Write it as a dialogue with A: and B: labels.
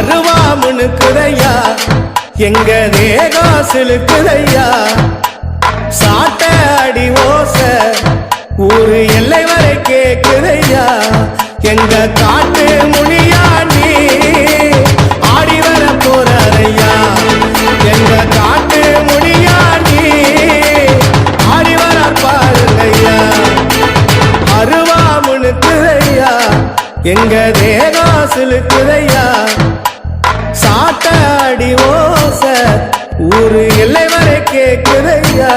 A: அருவாமுனுக்குதையா எங்க தேகம் சிலுக்குதையா சாட்ட அடி ஓச ஊரு எல்லை வரை கேக்குதையா எங்க காட்டு முனியா நீ ஆடி வர போறையா எங்க காட்டு முனியா நீ ஆடி வர பாருங்கய்யா அருவாமுனுக்குதையா எங்க தேகம் சிலுக்குதையா சாட்ட அடி ஓச ஊரு எல்லை வரை கேக்குதையா